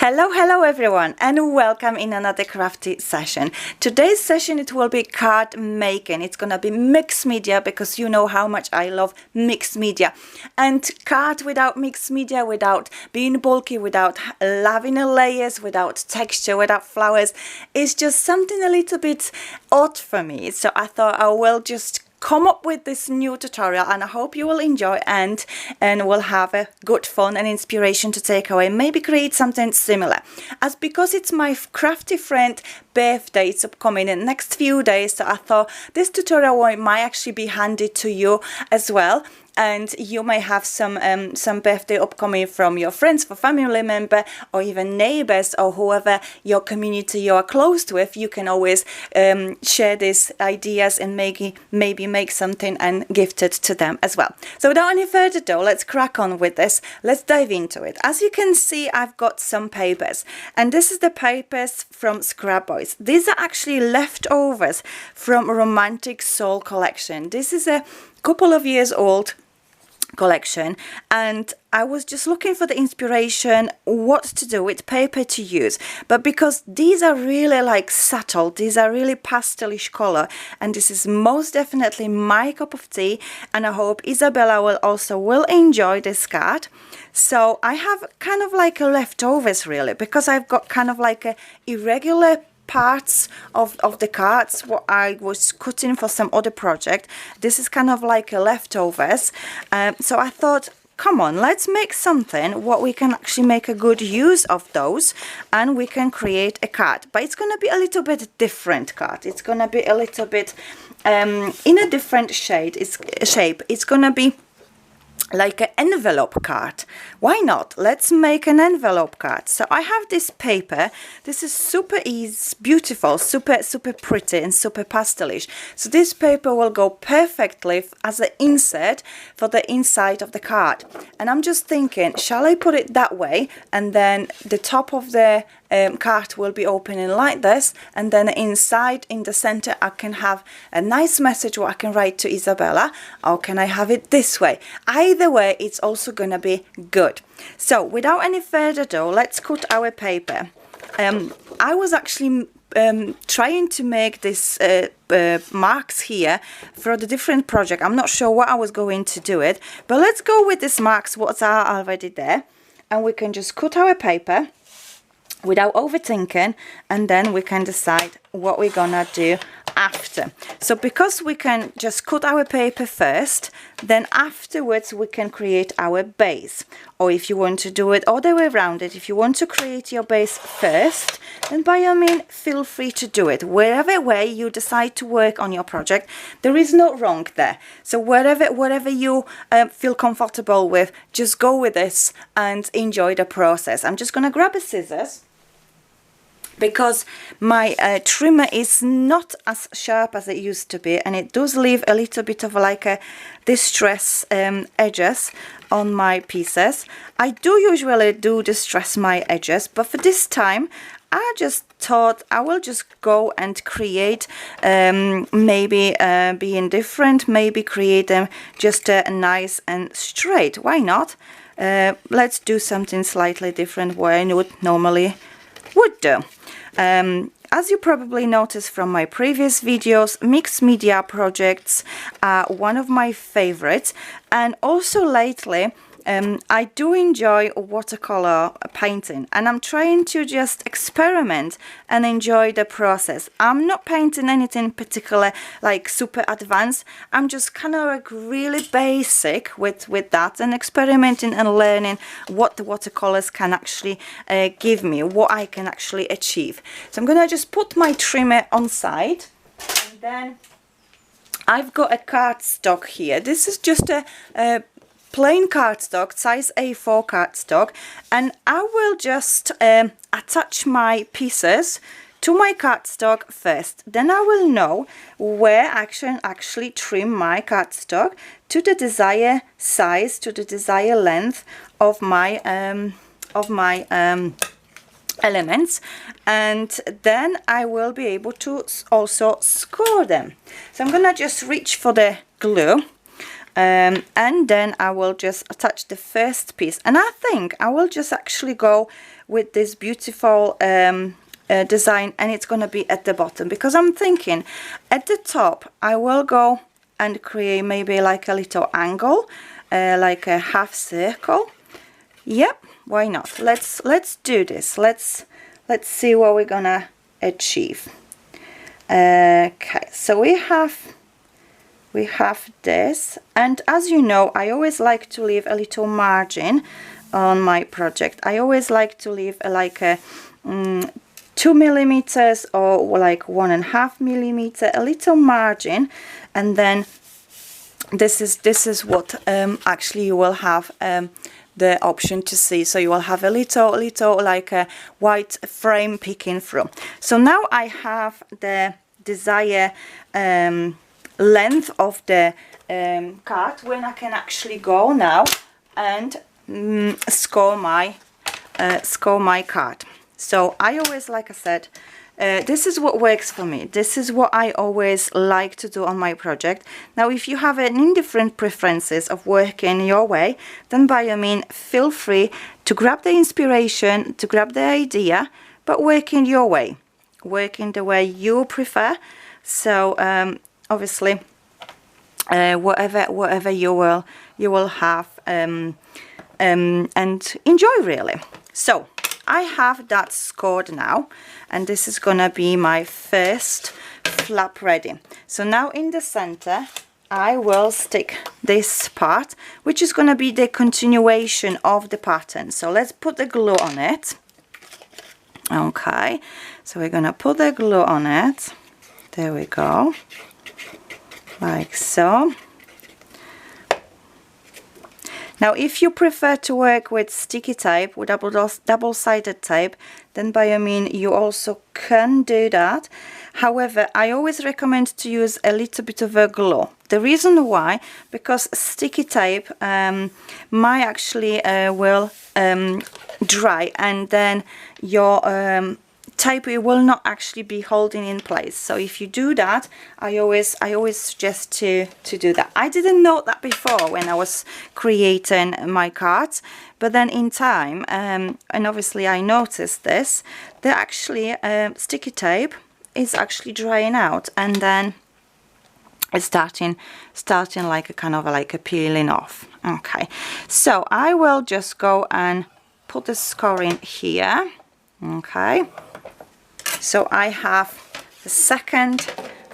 Hello everyone, and welcome in another crafty session. Today's session, it will be card making. It's gonna be mixed media because you know how much I love mixed media. And card without mixed media, without being bulky, without loving the layers, without texture, without flowers, is just something a little bit odd for me. So I thought I will just come up with this new tutorial, and I hope you will enjoy and will have a good fun and inspiration to take away. Maybe create something similar, as because it's my crafty friend birthday. It's upcoming in the next few days, so I thought this tutorial might actually be handed to you as well. And you may have some birthday upcoming from your friends, for family member, or even neighbors, or whoever your community you are close with. You can always share these ideas and maybe make something and gift it to them as well. So without any further ado, let's crack on with this. Let's dive into it. As you can see, I've got some papers, and this is the papers from Scrap Boys. These are actually leftovers from Romantic Soul collection. This is a couple of years old collection, and I was just looking for the inspiration what to do with paper to use, but because these are really like subtle, these are really pastelish color, and this is most definitely my cup of tea, and I hope Isabella will enjoy this card. So I have kind of like a leftovers really, because I've got kind of like a irregular parts of the cards what I was cutting for some other project. This is kind of like a leftovers, so I thought, come on, let's make something what we can actually make a good use of those, and we can create a card. But it's gonna be a little bit different card. It's gonna be a little bit in a different shape. It's gonna be like an envelope card. Why not? Let's make an envelope card. So I have this paper. This is super easy, beautiful, super pretty and super pastelish. So this paper will go perfectly as an insert for the inside of the card. And I'm just thinking, shall I put it that way, and then the top of the card will be opening like this, and then inside in the center I can have a nice message what I can write to Isabella, or can I have it this way? Either way, it's also gonna be good. So without any further ado, let's cut our paper. I was actually trying to make this marks here for the different project. I'm not sure what I was going to do it, but let's go with these marks what are already there, and we can just cut our paper without overthinking, and then we can decide what we're gonna do after. So because we can just cut our paper first, then afterwards we can create our base. Or if you want to do it all the way around it, if you want to create your base first, then by all means feel free to do it. Wherever way you decide to work on your project, there is no wrong there. So whatever you feel comfortable with, just go with this and enjoy the process. I'm just gonna grab a scissors, because my trimmer is not as sharp as it used to be, and it does leave a little bit of like a distress edges on my pieces. I do usually distress my edges, but for this time I just thought I will just go and create maybe being different, maybe create them just nice and straight. Why not? Let's do something slightly different what I normally would do. As you probably noticed from my previous videos, mixed media projects are one of my favorites, and also lately I do enjoy watercolor painting, and I'm trying to just experiment and enjoy the process. I'm not painting anything particular like super advanced. I'm just kind of like really basic with that, and experimenting and learning what the watercolors can actually give me, what I can actually achieve. So I'm gonna just put my trimmer on side, and then I've got a cardstock here. This is just a plain cardstock, size A4 cardstock, and I will just attach my pieces to my cardstock first. Then I will know where I can actually trim my cardstock to the desired size, to the desired length of my elements, and then I will be able to also score them. So I'm gonna just reach for the glue. and then I will just attach the first piece, and I think I will just actually go with this beautiful design, and it's gonna be at the bottom, because I'm thinking at the top I will go and create maybe like a little angle, like a half circle. Yep, why not? Let's do this. Let's see what we're gonna achieve. Okay, so we have this, and as you know, I always like to leave a little margin on my project. I always like to leave like a 2 millimeters or like 1.5 millimeter, a little margin, and then this is what actually you will have the option to see. So you will have a little like a white frame peeking through. So now I have the desired length of the card, when I can actually go now and score my card. So I always, like I said, this is what works for me. This is what I always like to do on my project. Now, if you have any different preferences of working your way, then by all means, feel free to grab the inspiration, to grab the idea, but work in your way, work in the way you prefer. So obviously, whatever you will have and enjoy, really. So I have that scored now, and this is gonna be my first flap ready. So now in the center I will stick this part, which is gonna be the continuation of the pattern. So let's put the glue on it. Okay, so we're gonna put the glue on it. There we go, like so. Now, if you prefer to work with sticky tape, with double-sided tape, then by all means you also can do that. However, I always recommend to use a little bit of a glue. The reason why, because sticky tape might actually will dry, and then your tape, it will not actually be holding in place. So if you do that, I always suggest to do that. I didn't know that before when I was creating my cards, but then in time, and obviously I noticed this, that actually sticky tape is actually drying out, and then it's starting like a kind of like a peeling off. Okay, so I will just go and put the scoring here. Okay, so I have the second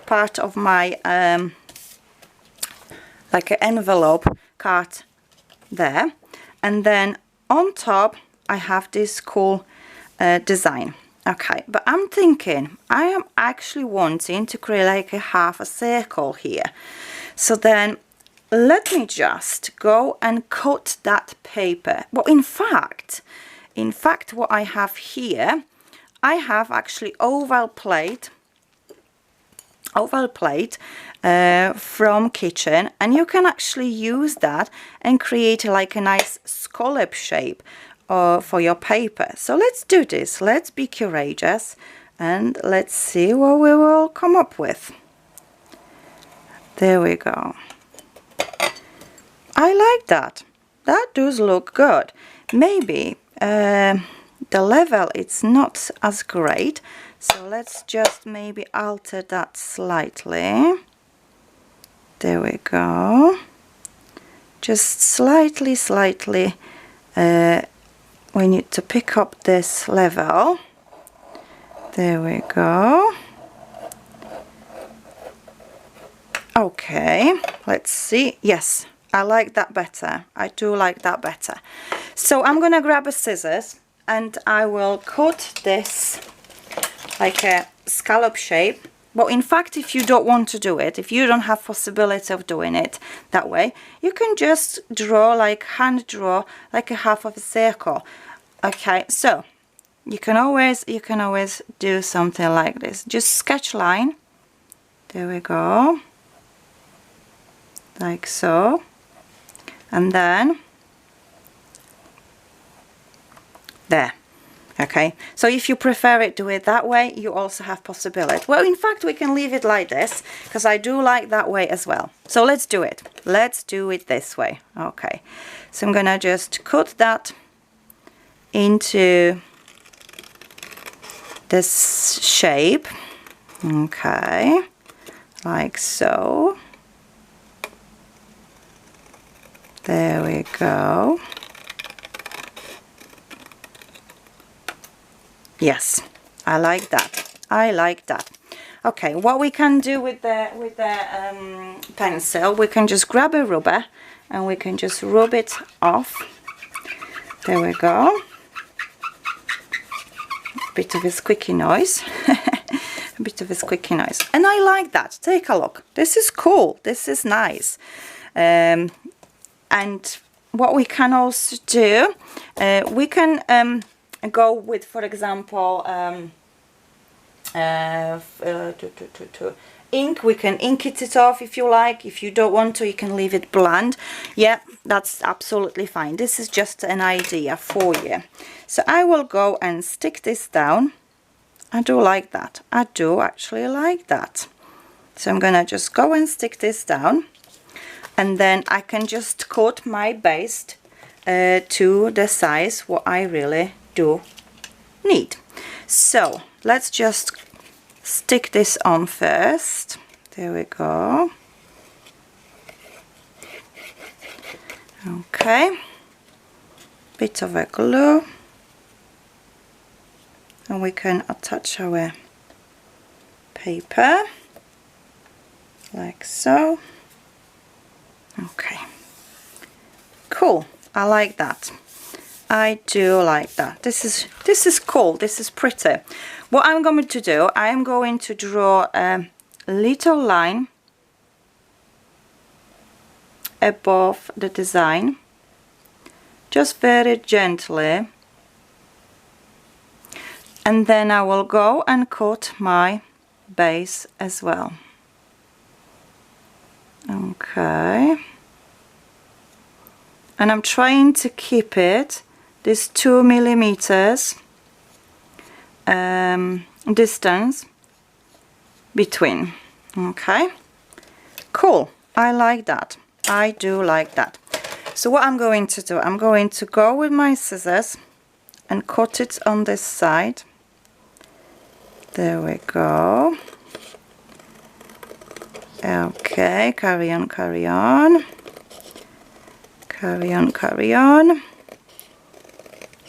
part of my like an envelope card there, and then on top I have this cool design. Okay, but I'm thinking I am actually wanting to create like a half a circle here. So then let me just go and cut that paper. Well, in fact what I have here, I have actually oval plate from kitchen, and you can actually use that and create like a nice scallop shape for your paper. So let's do this. Let's be courageous and let's see what we will come up with. There we go. I like that. That does look good. Maybe the level, it's not as great, so let's just maybe alter that slightly. There we go. Just slightly we need to pick up this level. There we go. Okay, let's see. Yes, I like that better. I do like that better. So I'm gonna grab a scissors and I will cut this like a scallop shape. But in fact, if you don't want to do it, if you don't have possibility of doing it that way, you can just draw, like hand draw, like a half of a circle. Okay, so you can always do something like this. Just sketch line. There we go. Like so. And then there. Okay, so if you prefer it, do it that way. You also have possibility. Well, in fact, we can leave it like this because I do like that way as well. So let's do it. Let's do it this way. Okay, so I'm gonna just cut that into this shape. Okay, like so. There we go. Yes, I like that. I like that. Okay, what we can do with the pencil, we can just grab a rubber and we can just rub it off. There we go. Bit of a squeaky noise. A bit of a squeaky noise. And I like that. Take a look. This is cool. This is nice. And what we can also do, we can go with, for example, ink. We can ink it off if you like. If you don't want to, you can leave it bland. Yeah, that's absolutely fine. This is just an idea for you. So I will go and stick this down. I do like that. I do actually like that. So I'm gonna just go and stick this down, and then I can just cut my base to the size what I really do need. So let's just stick this on first. There we go. Okay, bit of a glue, and we can attach our paper like so. Okay, cool. I like that. I do like that. This is cool. This is pretty. What I'm going to do, I am going to draw a little line above the design, just very gently, and then I will go and cut my base as well. Okay, and I'm trying to keep it this 2 millimeters distance between. Okay, cool. I like that. I do like that. So what I'm going to do, I'm going to go with my scissors and cut it on this side. There we go. Okay, carry on, carry on. Carry on, carry on.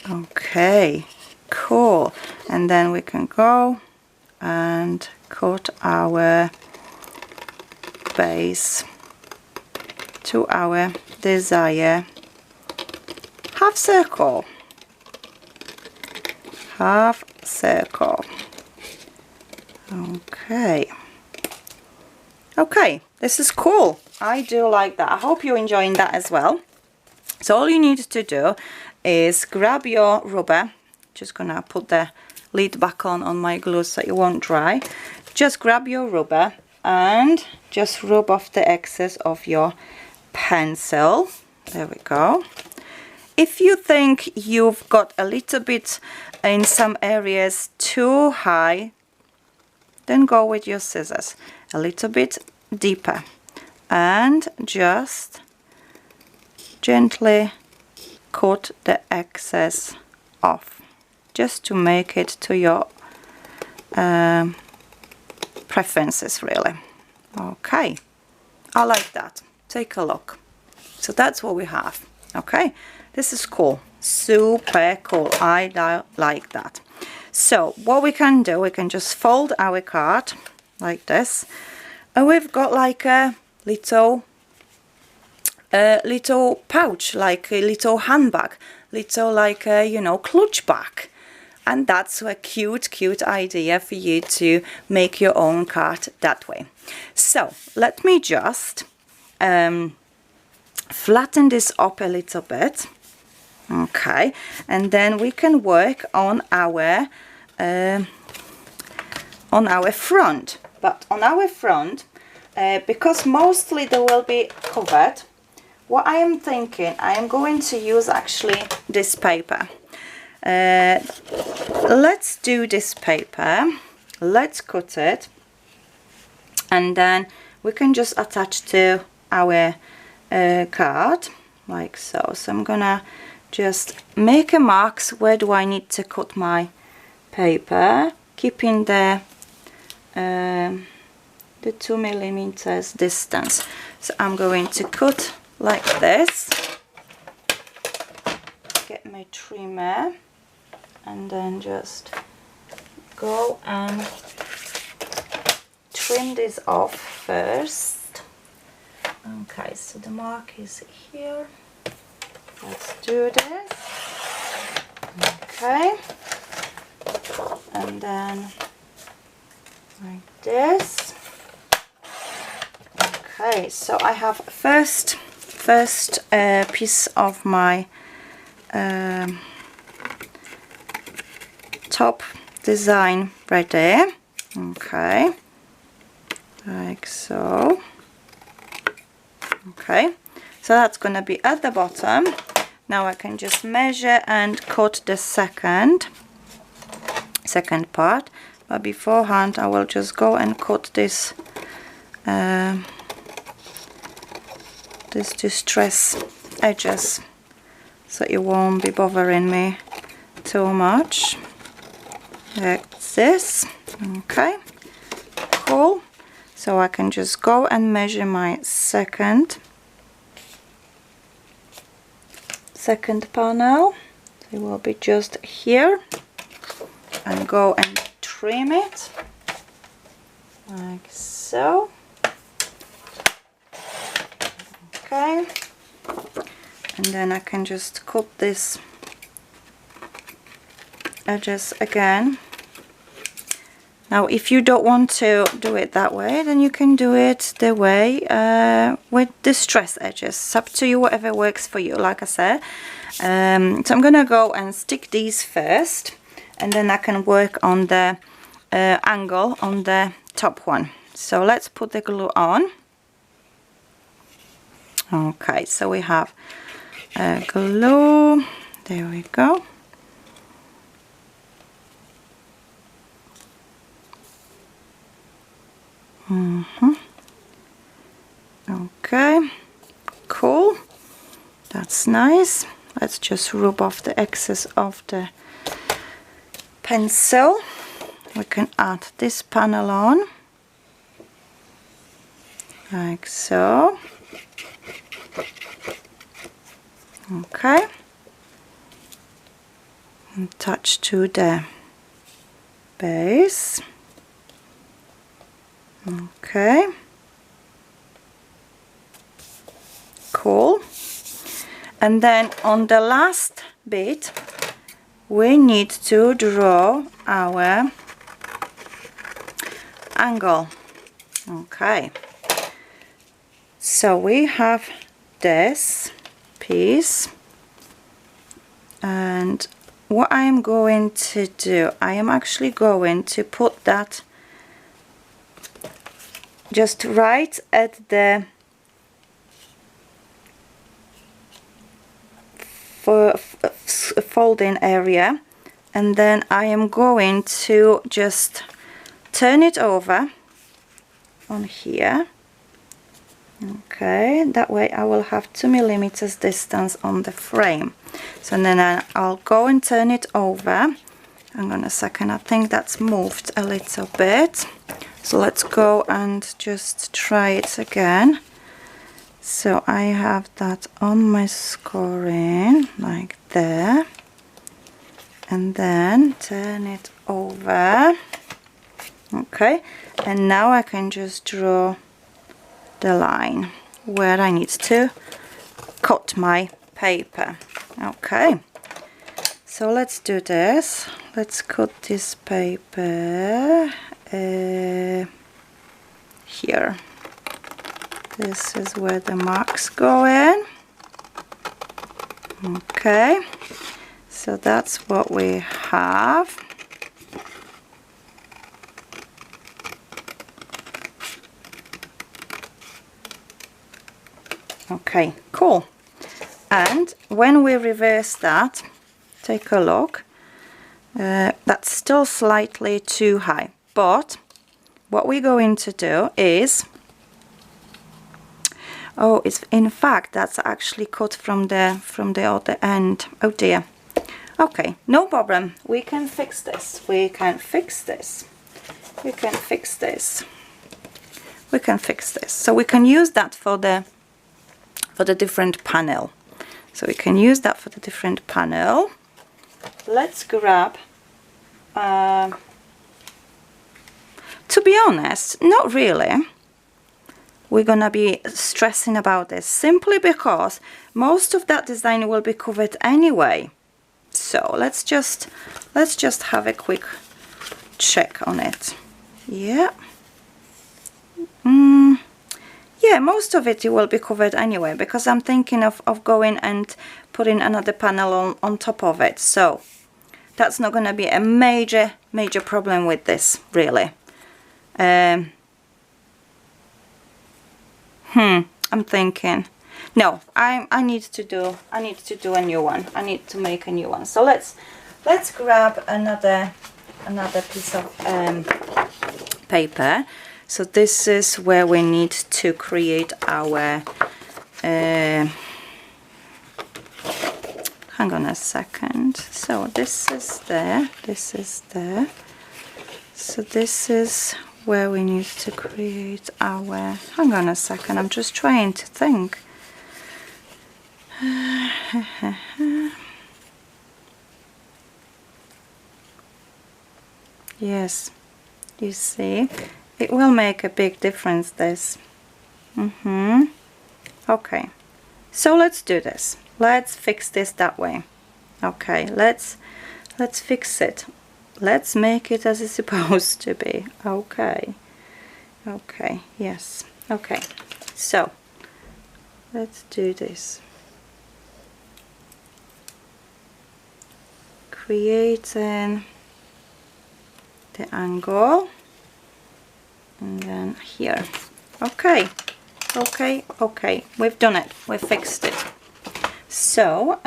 Okay, cool. And then we can go and cut our base to our desired half circle. Half circle. Okay. Okay, this is cool. I do like that. I hope you're enjoying that as well. So all you need to do is grab your rubber. Just gonna put the lid back on my glue so it won't dry. Just grab your rubber and just rub off the excess of your pencil. There we go. If you think you've got a little bit in some areas too high, then go with your scissors a little bit deeper and just gently cut the excess off, just to make it to your preferences really. Okay, I like that. Take a look. So that's what we have. Okay, this is cool. Super cool. I like that. So what we can do, we can just fold our card like this, and we've got like a little pouch, like a little handbag, little like a, you know, clutch bag. And that's a cute idea for you to make your own card that way. So let me just flatten this up a little bit. Okay, and then we can work on our front. But on our front, because mostly they will be covered, what I am thinking, I am going to use actually this paper. Let's do this paper. Let's cut it, and then we can just attach to our card like so. So I'm gonna just make a marks where do I need to cut my paper, keeping the 2 millimeters distance. So I'm going to cut like this, get my trimmer, and then just go and trim this off first. Okay, so the mark is here. Let's do this. Okay, and then like this. Okay, so I have first piece of my top design ready. Okay, like so. Okay, so that's gonna be at the bottom. Now I can just measure and cut the second part, but beforehand I will just go and cut this this distress edges, so it won't be bothering me too much. Like this. Okay, cool. So I can just go and measure my second panel. It will be just here, and go and trim it like so. Okay, and then I can just cut this edges again. Now if you don't want to do it that way, then you can do it the way with distress edges. It's up to you, whatever works for you, like I said. So I'm gonna go and stick these first, and then I can work on the angle on the top one. So let's put the glue on. Okay, so we have glue, there we go. Okay, cool, that's nice. Let's just rub off the excess of the pencil. We can add this panel on like so. Okay, and touch to the base. Okay, cool. And then on the last bit we need to draw our angle. Okay, so we have this piece, and what I am going to do, I am actually going to put that just right at the folding area, and then I am going to just turn it over on here. Okay, that way I will have 2 millimeters distance on the frame. So then I'll go and turn it over. Hang on a second, I think that's moved a little bit. So let's go and just try it again. So I have that on my scoring like there, and then turn it over. Okay, and now I can just draw the line where I need to cut my paper. Okay, so let's do this. Let's cut this paper here. This is where the marks go in. Okay, so that's what we have. Okay, cool. And when we reverse that, take a look, That's still slightly too high, but what we're going to do is, oh, it's in fact that's actually cut from the other end. Oh dear. Okay, no problem. We can fix this. We can fix this. We can fix this. We can fix this. So we can use that for the different panel. So we can use that for the different panel. Let's grab. To be honest, not really. We're gonna be stressing about this simply because most of that design will be covered anyway. So let's just have a quick check on it. Yeah. Yeah, most of it will be covered anyway, because I'm thinking of going and putting another panel on top of it. So that's not going to be a major problem with this, really. I'm thinking, no, I need to do a new one. I need to make a new one. So let's grab another piece of paper. So this is where we need to create our hang on a second. So this is there, this is there. So this is where we need to create our, hang on a second, I'm just trying to think. Yes, you see, it will make a big difference, this. Okay, so let's do this. Let's fix this that way. Okay, let's fix it. Let's make it as it's supposed to be. Okay, okay, yes, okay. So let's do this. Creating the angle, and then here. Okay, okay, okay, we've done it, we've fixed it. So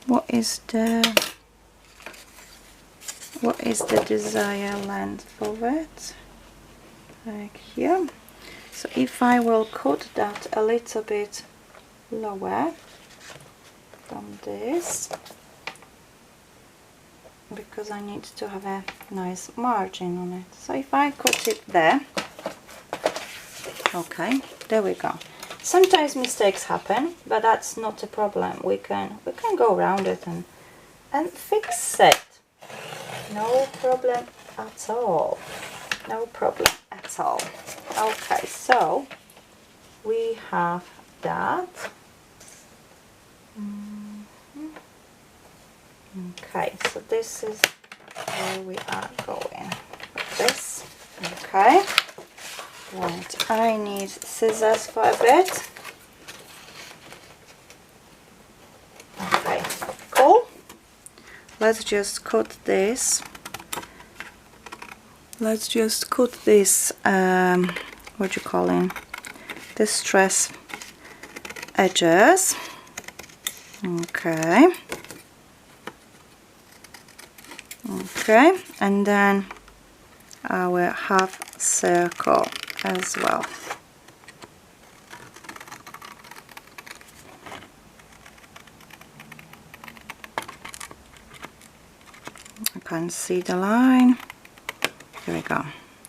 what is the desired length of it? Like here. So if I will cut that a little bit lower from this, because I need to have a nice margin on it. So if I cut it there, okay, there we go. Sometimes mistakes happen, but that's not a problem. We can go around it and fix it. No problem at all. No problem at all. Okay, so we have that. Okay, so this is where we are going with this. Okay, right, I need scissors for a bit. Okay, cool. Let's just cut this. Let's just cut this, what do you call it? The stress edges. Okay. Okay, and then our half circle as well. I can see the line. Here we go.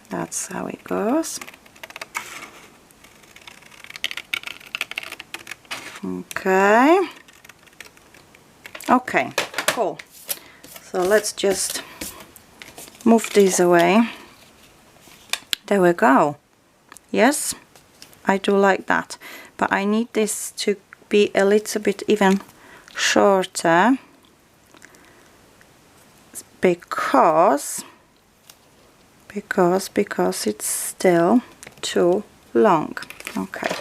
That's how it goes. Okay. Okay, cool. So let's just move this away. There we go. Yes, I do like that. But I need this to be a little bit even shorter, because it's still too long. Okay,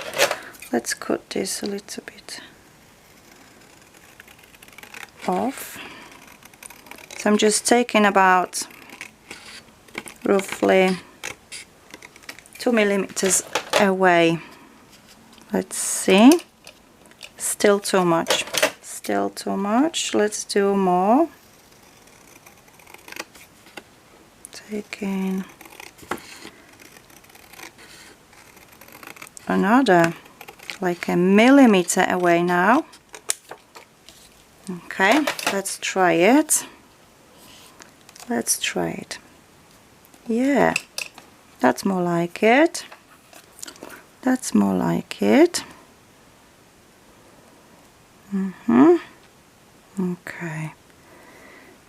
let's cut this a little bit off. So I'm just taking about roughly 2 millimeters away. Let's see. Still too much. Still too much. Let's do more. taking another like a millimeter away now. Okay, let's try it. Let's try it. Yeah, that's more like it. That's more like it. Okay,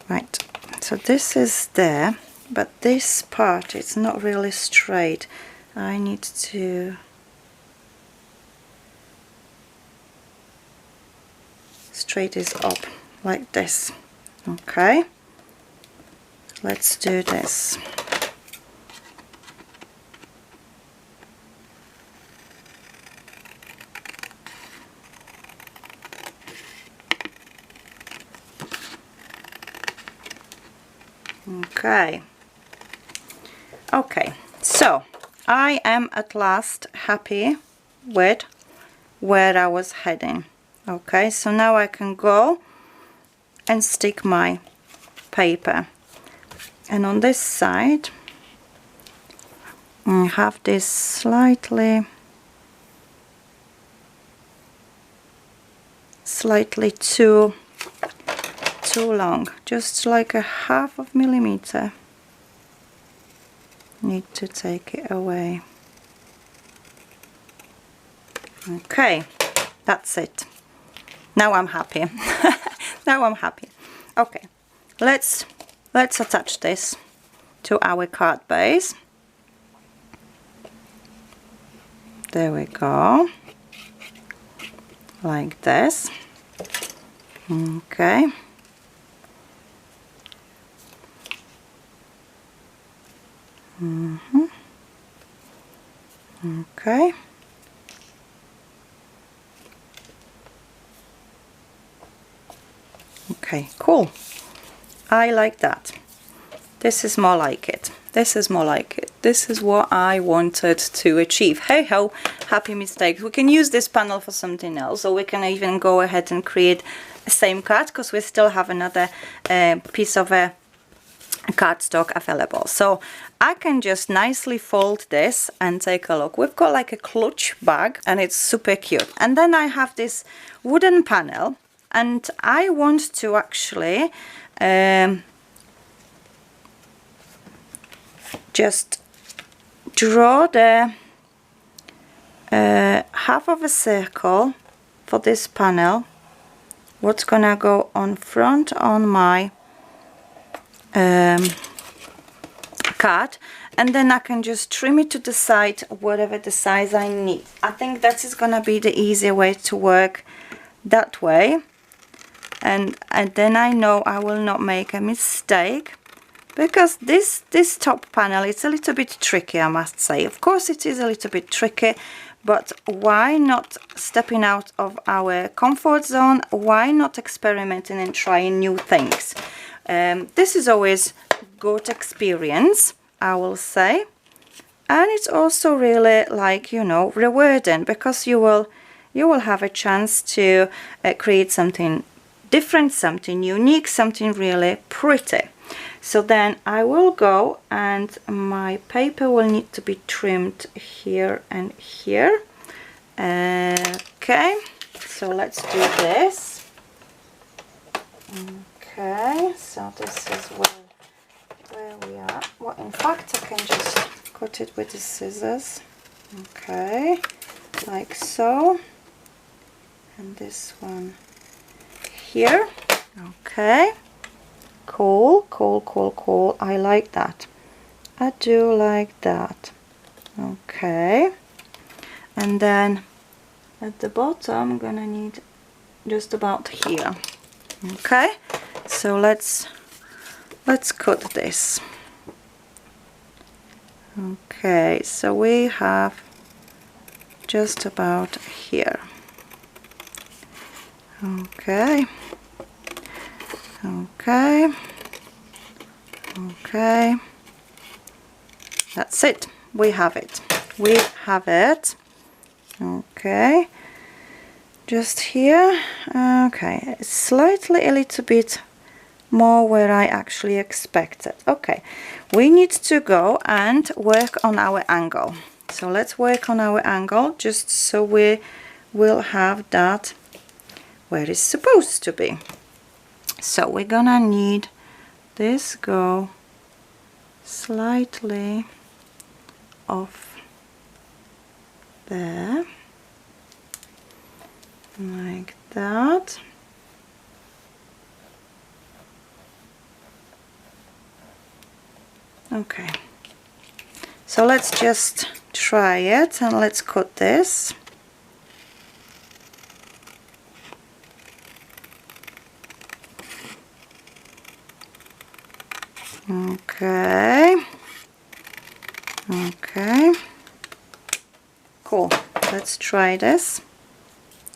right, so this is there, but this part is not really straight. I need to straight this up like this. Okay, let's do this. Okay, so I am at last happy with where I was heading. Okay, so now I can go and stick my paper, and on this side I have this slightly too long, just like a 1/2 millimeter. Need to take it away. Okay, that's it. Now I'm happy. Now I'm happy. Okay, let's attach this to our card base. There we go, like this. Okay. Okay. Okay, cool. I like that. This is more like it. This is more like it. This is what I wanted to achieve. Hey ho, happy mistake. We can use this panel for something else, or we can even go ahead and create the same card, because we still have another piece of a cardstock available. So I can just nicely fold this and take a look. We've got like a clutch bag and it's super cute. And then I have this wooden panel, and I want to actually just draw the 1/2 of a circle for this panel, what's gonna go on front on my card, and then I can just trim it to the side, whatever the size I need. I think that is gonna be the easier way to work that way, and then I know I will not make a mistake, because this top panel is a little bit tricky, I must say. Of course it is a little bit tricky, but why not stepping out of our comfort zone? Why not experimenting and trying new things? This is always good experience, I will say, and it's also really, like, you know, rewarding, because you will have a chance to create something different, something unique, something really pretty. So then I will go, and my paper will need to be trimmed here and here. Okay, so let's do this. Okay, so this is where we are. Well, in fact, I can just cut it with the scissors. Okay, like so. And this one here. Okay, cool, cool, cool, cool. I like that. I do like that. Okay, and then at the bottom I'm gonna need just about here. Okay, so let's cut this. Okay, so we have just about here. Okay, okay, okay, that's it. We have it. We have it. Okay, just here. Okay, it's slightly a little bit more where I actually expected. Okay, we need to go and work on our angle. So let's work on our angle just so we will have that where it's supposed to be. So we're gonna need this go slightly off there, like that. Okay, so let's just try it and let's cut this. Okay, okay, cool. Let's try this.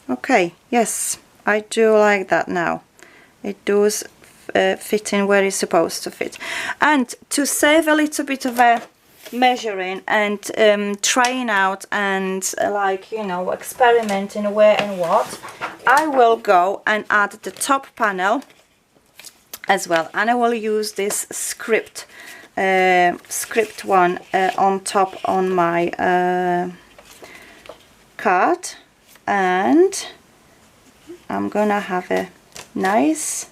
Okay, yes, I do like that now. It does fit in where it's supposed to fit. And to save a little bit of a measuring and trying out and like, you know, experimenting where and what, I will go and add the top panel as well, and I will use this script one on top on my card, and I'm gonna have a nice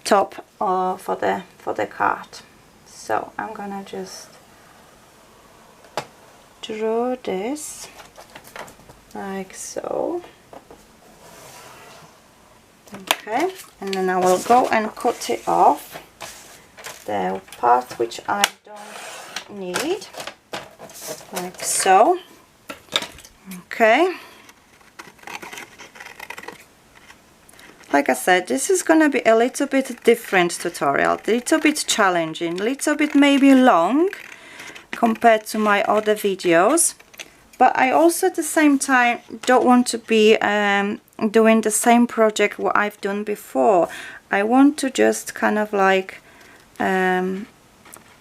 top for the card. So I'm gonna just draw this like so. Okay, and then I will go and cut it off, the part which I don't need, like so. Okay, like I said, this is gonna be a little bit different tutorial, a little bit challenging, a little bit maybe long compared to my other videos, but I also at the same time don't want to be doing the same project what I've done before. I want to just kind of like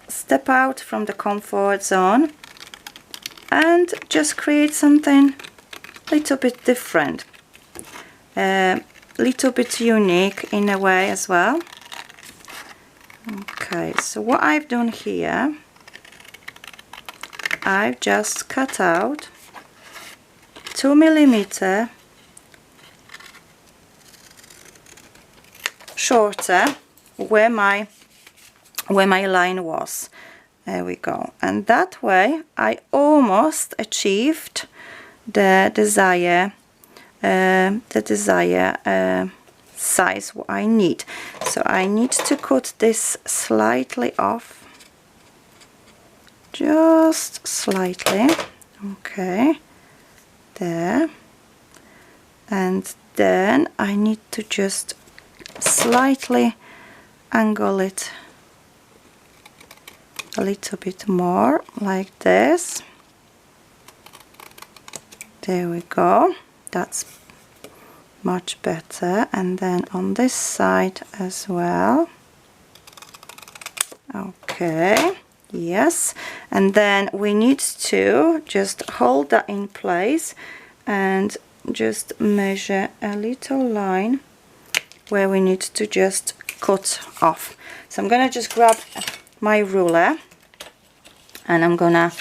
step out from the comfort zone and just create something a little bit different, little bit unique in a way as well. Okay, so what I've done here, I've just cut out 2mm shorter where my line was. There we go, and that way I almost achieved the desired size what I need. So I need to cut this slightly off, just slightly. Okay, there, and then I need to just slightly angle it a little bit more like this. There we go, that's much better. And then on this side as well. Okay, yes, and then we need to just hold that in place and just measure a little line where we need to just cut off. So I'm gonna just grab my ruler and I'm gonna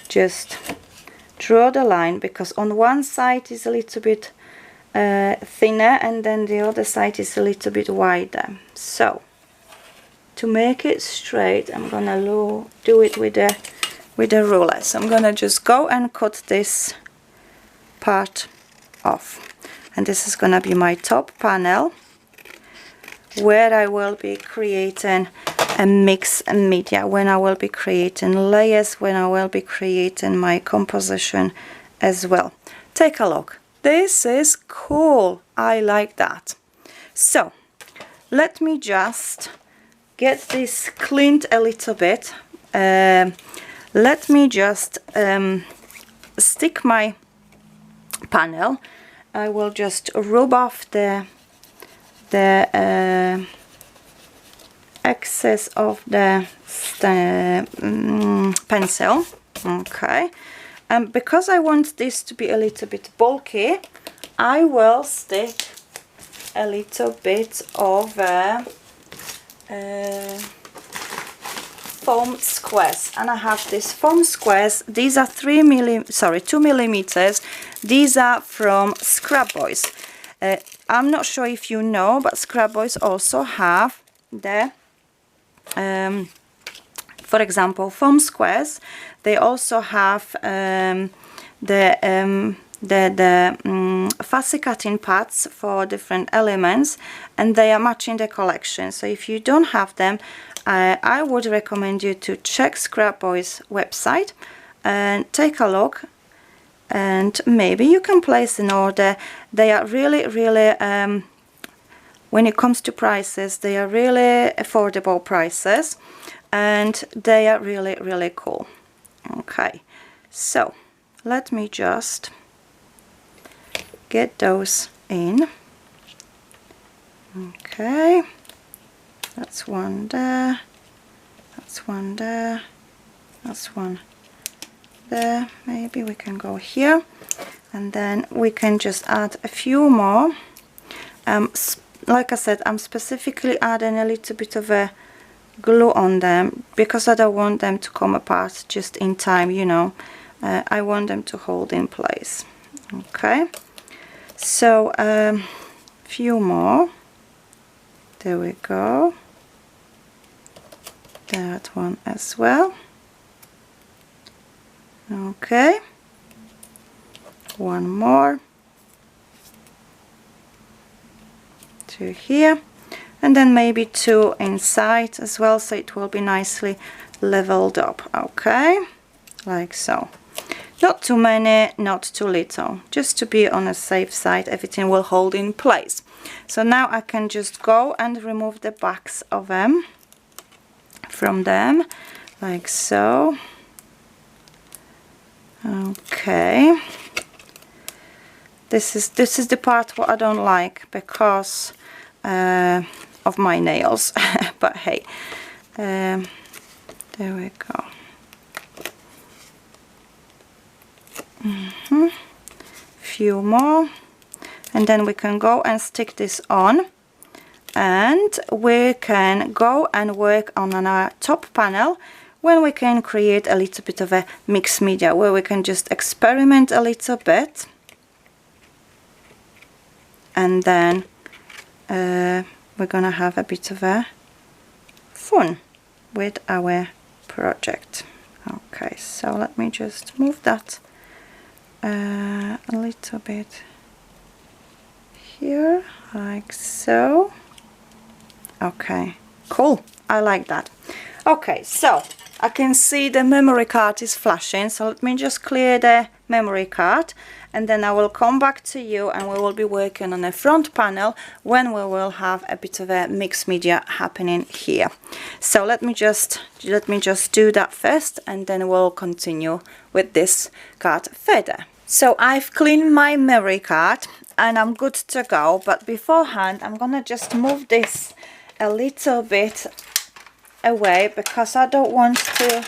just draw the line, because on one side is a little bit thinner and then the other side is a little bit wider. So to make it straight, I'm gonna do it with the ruler. So I'm gonna just go and cut this part off, and this is gonna be my top panel where I will be creating a mixed media, when I will be creating layers, when I will be creating my composition as well. Take a look. This is cool. I like that. So let me just get this cleaned a little bit. Let me just stick my panel. I will just rub off the excess of the pencil. Okay, and because I want this to be a little bit bulky, I will stick a little bit of foam squares, and I have these foam squares. These are 2 millimeters. These are from Scrap Boys. I'm not sure if you know, but Scrap Boys also have the for example, foam squares. They also have the fussy cutting pads for different elements, and they are much in the collection. So if you don't have them, I would recommend you to check Scrap Boys website and take a look, and maybe you can place an order. They are really when it comes to prices, they are really affordable prices, and they are really cool. Okay, so let me just get those in. Okay, that's one there, that's one there, that's one there. Maybe we can go here, and then we can just add a few more. Like I said, I'm specifically adding a little bit of a glue on them because I don't want them to come apart just in time, you know. I want them to hold in place. Okay, so few more. There we go. That one as well. Okay, one more. Two here, and then maybe two inside as well, so it will be nicely leveled up. Okay, like so. Not too many, not too little, just to be on a safe side. Everything will hold in place. So now I can just go and remove the backs of them from them, like so. Okay, this is the part what I don't like because of my nails, but hey, there we go. Few more, and then we can go and stick this on, and we can go and work on our top panel when we can create a little bit of a mixed media where we can just experiment a little bit, and then we're gonna have a bit of a fun with our project. Okay, so let me just move that a little bit here, like so. Okay, cool, I like that. Okay, so I can see the memory card is flashing, so let me just clear the memory card, and then I will come back to you and we will be working on the front panel when we will have a bit of a mixed media happening here. So let me just do that first, and then we'll continue with this card further. So I've cleaned my memory card and I'm good to go, but beforehand I'm gonna just move this a little bit away because I don't want to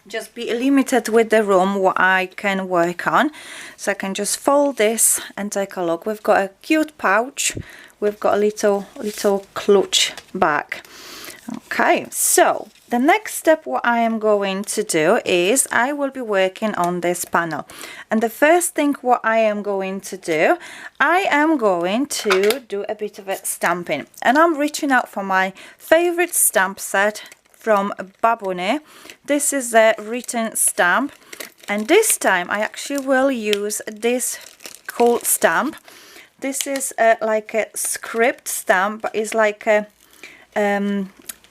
just be limited with the room what I can work on. So I can just fold this and take a look. We've got a cute pouch, we've got a little clutch bag. Okay, so the next step what I am going to do is I will be working on this panel, and the first thing what I am going to do, I am going to do a bit of a stamping, and I'm reaching out for my favorite stamp set from BoBunny. This is a written stamp, and this time I actually will use this cool stamp. This is like a script stamp, but it's like a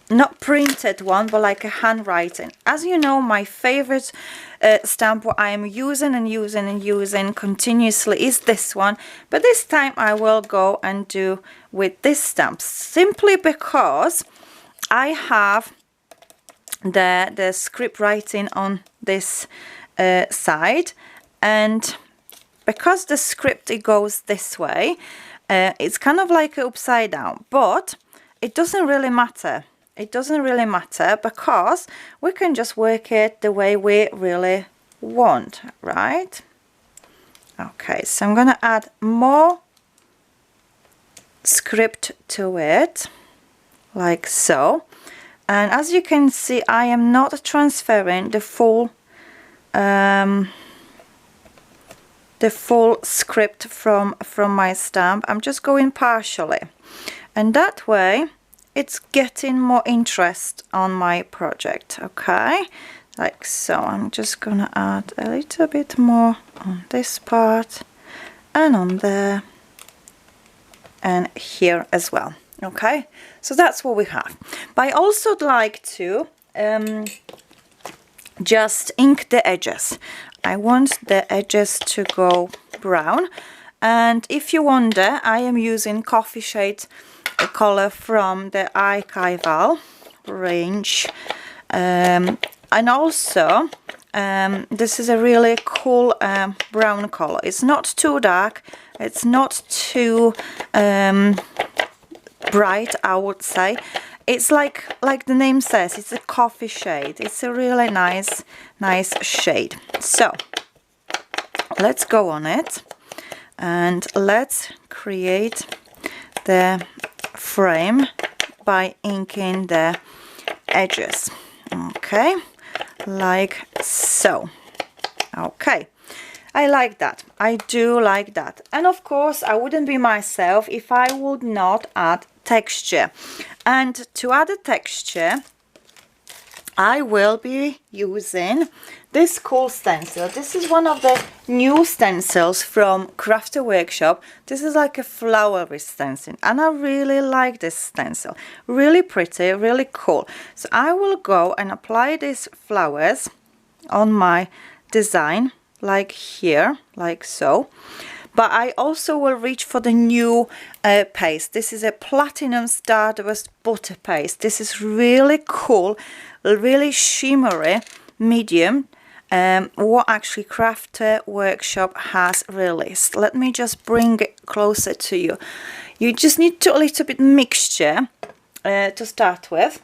not printed one, but like a handwriting. As you know, my favorite stamp what I am using and using continuously is this one, but this time I will go and do with this stamp simply because I have the script writing on this side, and because the script it goes this way, it's kind of like upside down, but it doesn't really matter. It doesn't really matter because we can just work it the way we really want, right? Okay, so I'm gonna add more script to it, like so. And as you can see, I am not transferring the full script from my stamp. I'm just going partially, and that way it's getting more interest on my project. Okay, like so. I'm just gonna add a little bit more on this part and on there and here as well. Okay, so that's what we have. But I also like to just ink the edges. I want the edges to go brown, and if you wonder, I am using coffee shade color from the Archival range, and also this is a really cool brown color. It's not too dark, it's not too bright, I would say. It's like the name says, it's a coffee shade. It's a really nice shade. So let's go on it and let's create the frame by inking the edges. Okay, like so. Okay, I like that. I do like that. And of course, I wouldn't be myself if I would not add texture. And to add a texture, I will be using this cool stencil. This is one of the new stencils from Crafty Workshop. This is like a flowery stencil, and I really like this stencil. Really pretty, really cool. So I will go and apply these flowers on my design, like here, like so. But I also will reach for the new paste. This is a Platinum Stardust Butter Paste. This is really cool, really shimmery medium. What actually Crafty Workshop has released. Let me just bring it closer to you. You just need a little bit mixture to start with.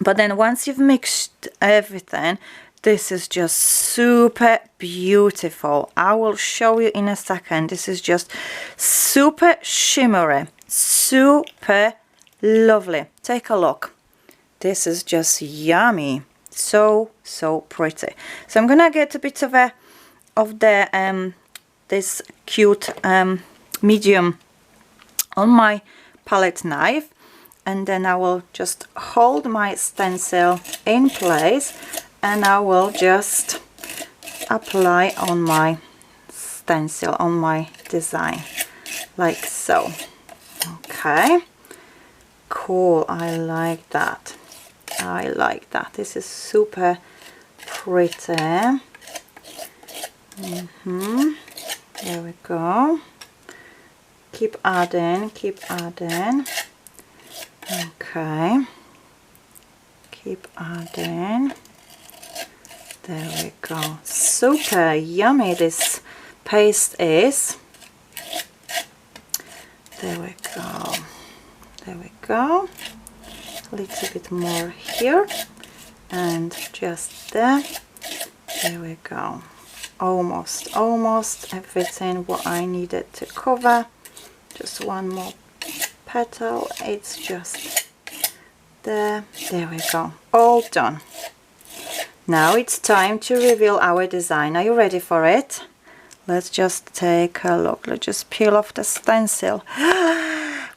But then once you've mixed everything, this is just super beautiful. I will show you in a second. This is just super shimmery, super lovely. Take a look. This is just yummy. So pretty. So I'm gonna get a bit of this cute medium on my palette knife, and then I will just hold my stencil in place, and I will just apply on my stencil, on my design, like so. Okay, cool. I like that. I like that. This is super pretty. There we go. Keep adding, keep adding. Okay, keep adding. There we go. Super yummy this paste is. There we go. There we go. A little bit more here and just there. There we go. Almost everything what I needed to cover. Just one more petal. It's just there. There we go. All done. Now it's time to reveal our design. Are you ready for it? Let's just take a look. Let's just peel off the stencil.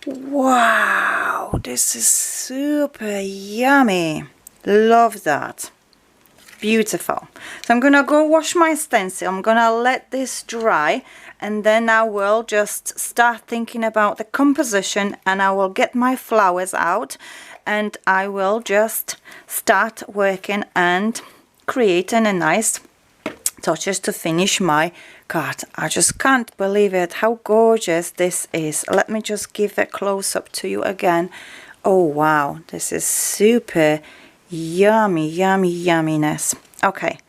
Wow, this is super yummy. Love that. Beautiful. So I'm gonna go wash my stencil. I'm gonna let this dry, and then I will just start thinking about the composition, and I will get my flowers out, and I will just start working and creating a nice touches to finish my card. I just can't believe it, how gorgeous this is. Let me just give a close-up to you again. Oh wow, this is super yummy, yumminess. Okay,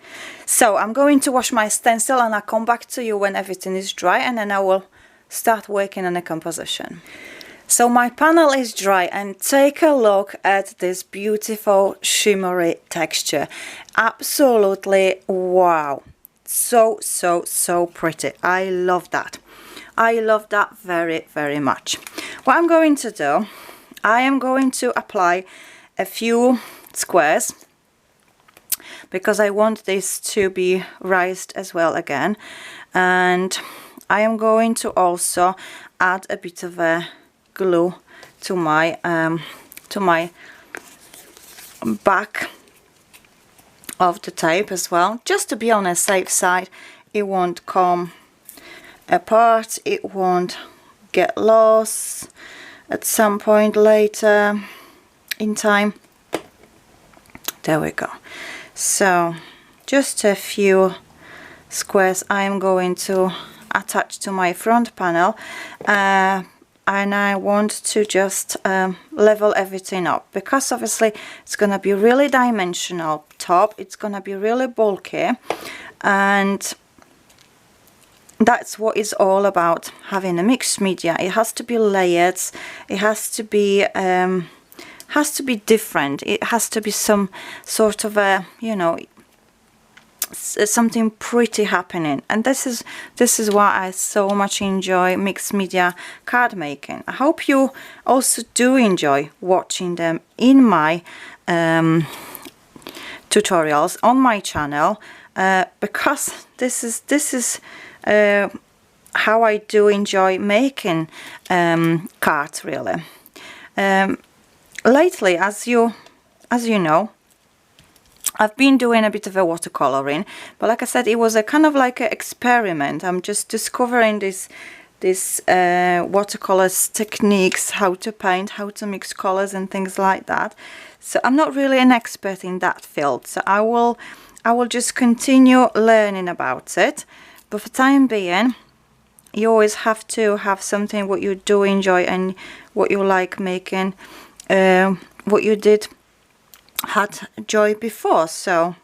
so I'm going to wash my stencil, and I'll come back to you when everything is dry, and then I will start working on the composition. So my panel is dry, and take a look at this beautiful shimmery texture. Absolutely wow. So pretty. I love that. I love that very much. what I'm going to do, I am going to apply a few squares because I want this to be raised as well again, and I am going to also add a bit of a glue to my back of the tape as well, just to be on a safe side. It won't come apart, it won't get lost at some point later in time. There we go. So just a few squares I am going to attach to my front panel, and I want to just level everything up, because obviously it's gonna be really dimensional top, it's gonna be really bulky, and that's what it's all about having a mixed media. It has to be layered, it has to be different, it has to be some sort of a, you know, something pretty happening. And this is why I so much enjoy mixed media card making. I hope you also do enjoy watching them in my tutorials on my channel, because this is how I do enjoy making cards, really. Lately, as you know, I've been doing a bit of a watercoloring, but like I said, it was a kind of like an experiment. I'm just discovering this watercolors techniques, how to paint, how to mix colors and things like that. So I'm not really an expert in that field, so I will just continue learning about it. But for the time being, you always have to have something what you do enjoy and what you like making, what you had joy before. So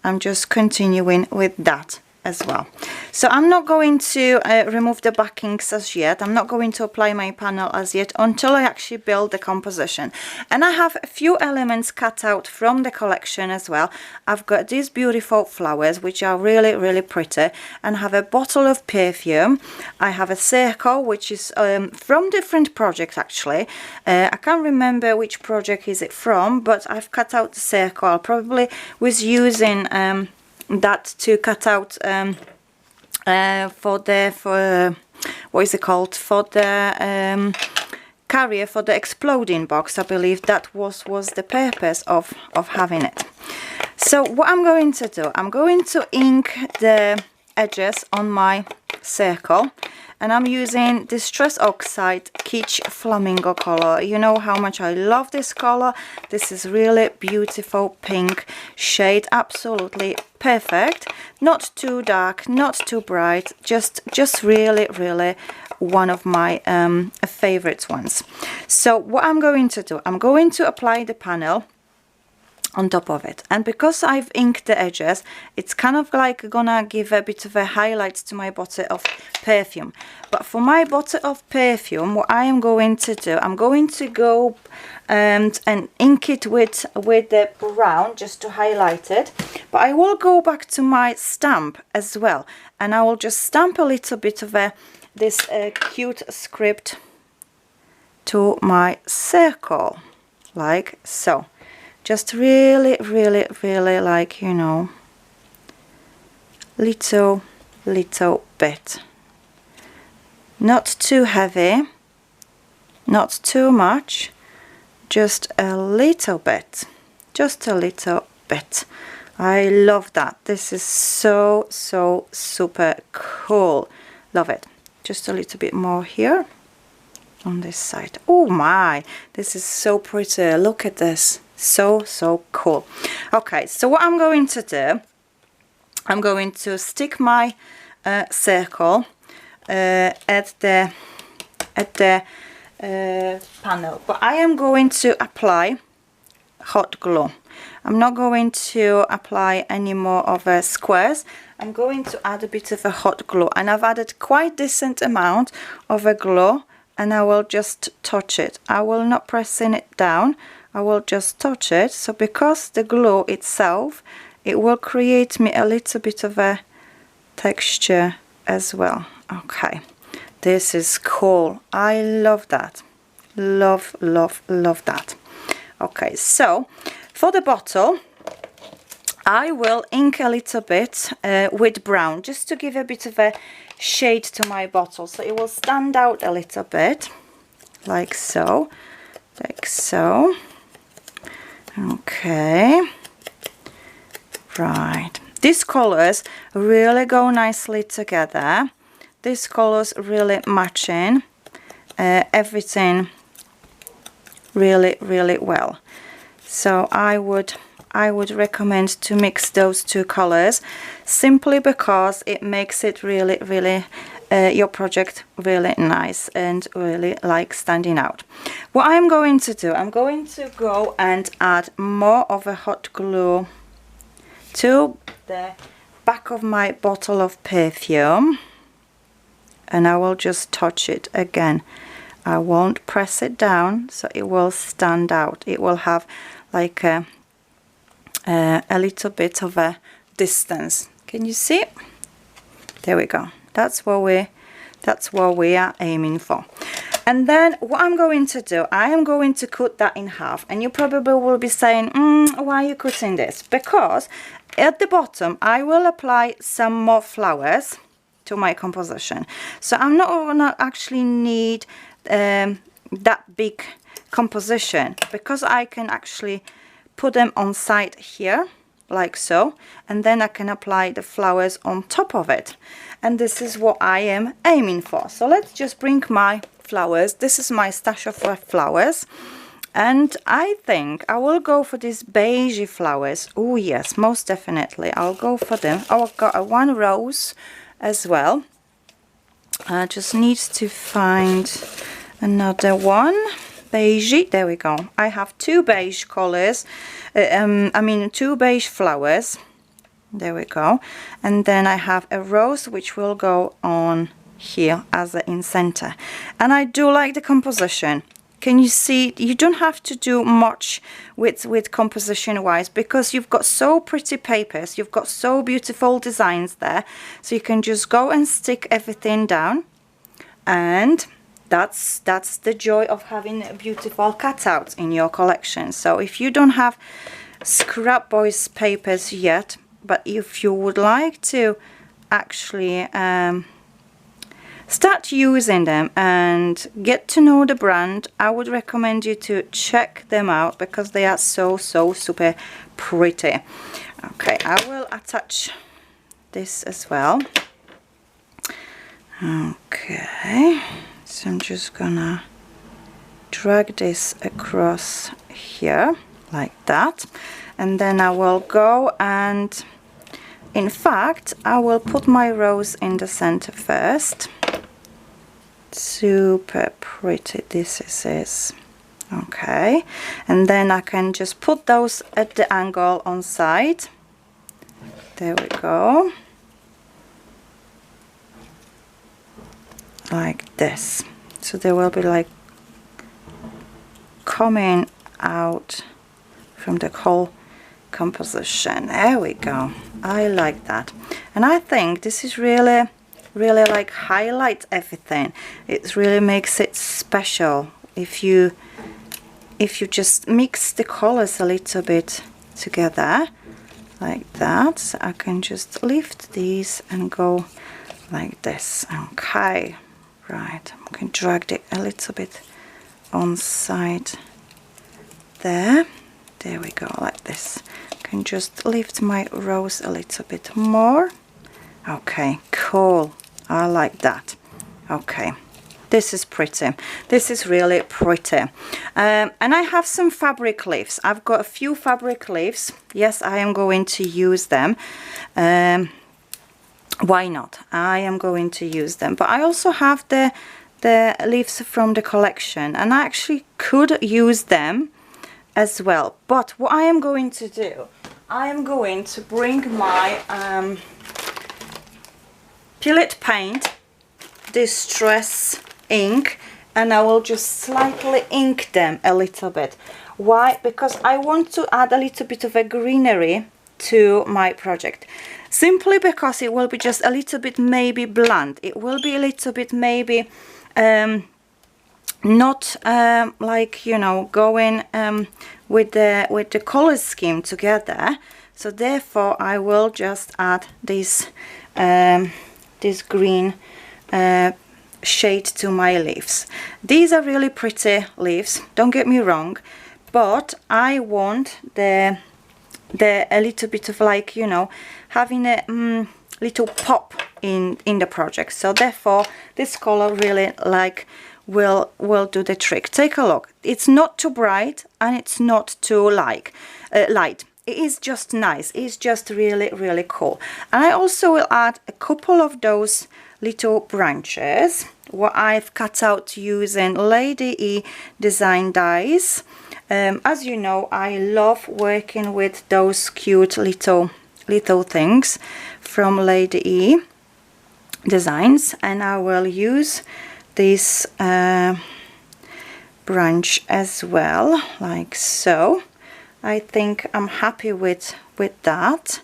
I'm just continuing with that as well. So I'm not going to remove the backings as yet. I'm not going to apply my panel as yet until I actually build the composition. And I have a few elements cut out from the collection as well. I've got these beautiful flowers, which are really, really pretty, and I have a bottle of perfume. I have a circle, which is from different projects actually. I can't remember which project is it from, but I've cut out the circle. I probably was using that to cut out for what is it called, for the carrier for the exploding box. I believe that was the purpose of having it. So what I'm going to do, I'm going to ink the edges on my circle, and I'm using Distress Oxide Kitsch Flamingo color. You know how much I love this color. This is really beautiful pink shade, absolutely perfect. Not too dark, not too bright, just really, really one of my favorite ones. So what I'm going to do, I'm going to apply the panel on top of it, and because I've inked the edges, it's kind of like gonna give a bit of a highlight to my bottle of perfume. But for my bottle of perfume, what I am going to do, I'm going to go and ink it with the brown just to highlight it, but I will go back to my stamp as well, and I will just stamp a little bit of this cute script to my circle, like so. Just really, really, really, like, you know, little bit. Not too heavy, not too much, just a little bit. Just a little bit. I love that. This is so super cool. Love it. Just a little bit more here on this side. Oh my, this is so pretty. Look at this. So cool. Okay, so what I'm going to do, I'm going to stick my circle at the panel, but I am going to apply hot glue. I'm not going to apply any more of squares. I'm going to add a bit of a hot glue, and I've added quite decent amount of a glue, and I will just touch it. I will not pressing it down. I will just touch it. So because the glue itself, it will create me a little bit of a texture as well. Okay, This is cool. I love that. Love, love, love that. Okay, so for the bottle, I will ink a little bit with brown, just to give a bit of a shade to my bottle, so it will stand out a little bit, like so, like so. Okay, right. These colors really go nicely together. These colors really matching everything really, really well. So I would recommend to mix those two colors, simply because it makes it really, really your project really nice and really like standing out. What I'm going to do, I'm going to go and add more of a hot glue to the back of my bottle of perfume, and I will just touch it again. I won't press it down, so it will stand out. It will have like a little bit of a distance. Can you see? There we go. That's what we are aiming for. And then what I'm going to do, I am going to cut that in half. And you probably will be saying, why are you cutting this? Because at the bottom I will apply some more flowers to my composition. So I'm not gonna actually need that big composition, because I can actually put them on side here like so, and then I can apply the flowers on top of it, and this is what I am aiming for. So let's just bring my flowers. This is my stash of flowers, and I think I will go for these beigey flowers. Oh yes, most definitely I'll go for them. Oh, I've got one rose as well. I just need to find another one. Beige, there we go. I have two beige colors, two beige flowers. There we go. And then I have a rose which will go on here as in center. And I do like the composition. Can you see? You don't have to do much with composition wise, because you've got so pretty papers, you've got so beautiful designs there, so you can just go and stick everything down, and that's the joy of having beautiful cutouts in your collection. So if you don't have Scrap Boys papers yet, but if you would like to actually start using them and get to know the brand, I would recommend you to check them out, because they are so super pretty. Okay, I will attach this as well. Okay, so I'm just gonna drag this across here like that, and then I will go and, in fact, I will put my rose in the center first. Super pretty this is. Okay, and then I can just put those at the angle on side. There we go, like this. So they will be like coming out from the whole composition. There we go. I like that, and I think this is really like highlight everything. It really makes it special if you just mix the colors a little bit together like that. So I can just lift these and go like this. Okay, right, I can drag it a little bit on side there. There we go, like this. I can just lift my rose a little bit more. Okay, cool. I like that. Okay, this is pretty. This is really pretty. And I have some fabric leaves. I've got a few fabric leaves. Yes, I am going to use them. Why not? I am going to use them. But I also have the leaves from the collection, and I actually could use them as well. But what I am going to do, I am going to bring my Pillet Paint Distress ink, and I will just slightly ink them a little bit. Why? Because I want to add a little bit of a greenery to my project. simply because it will be just a little bit maybe blunt. It will be a little bit maybe not like, you know, going with the color scheme together. So therefore I will just add this this green shade to my leaves. These are really pretty leaves, don't get me wrong, but I want the a little bit of, like, you know, having a little pop in the project. So therefore this color really like will do the trick. Take a look. It's not too bright and it's not too light. It is just nice. It's just really cool. And I also will add a couple of those little branches what I've cut out using Lady E design dies. As you know, I love working with those cute little things from Lady E designs, and I will use this branch as well, like so. I think I'm happy with that.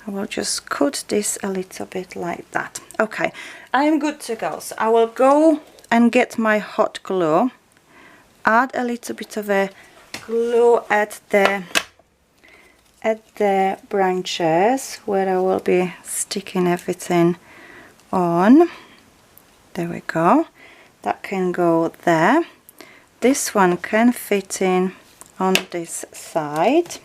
I will just cut this a little bit like that. Okay, I'm good to go. So I will go and get my hot glue, add a little bit of a glue at the branches where I will be sticking everything on. There we go. That can go there. This one can fit in on this side,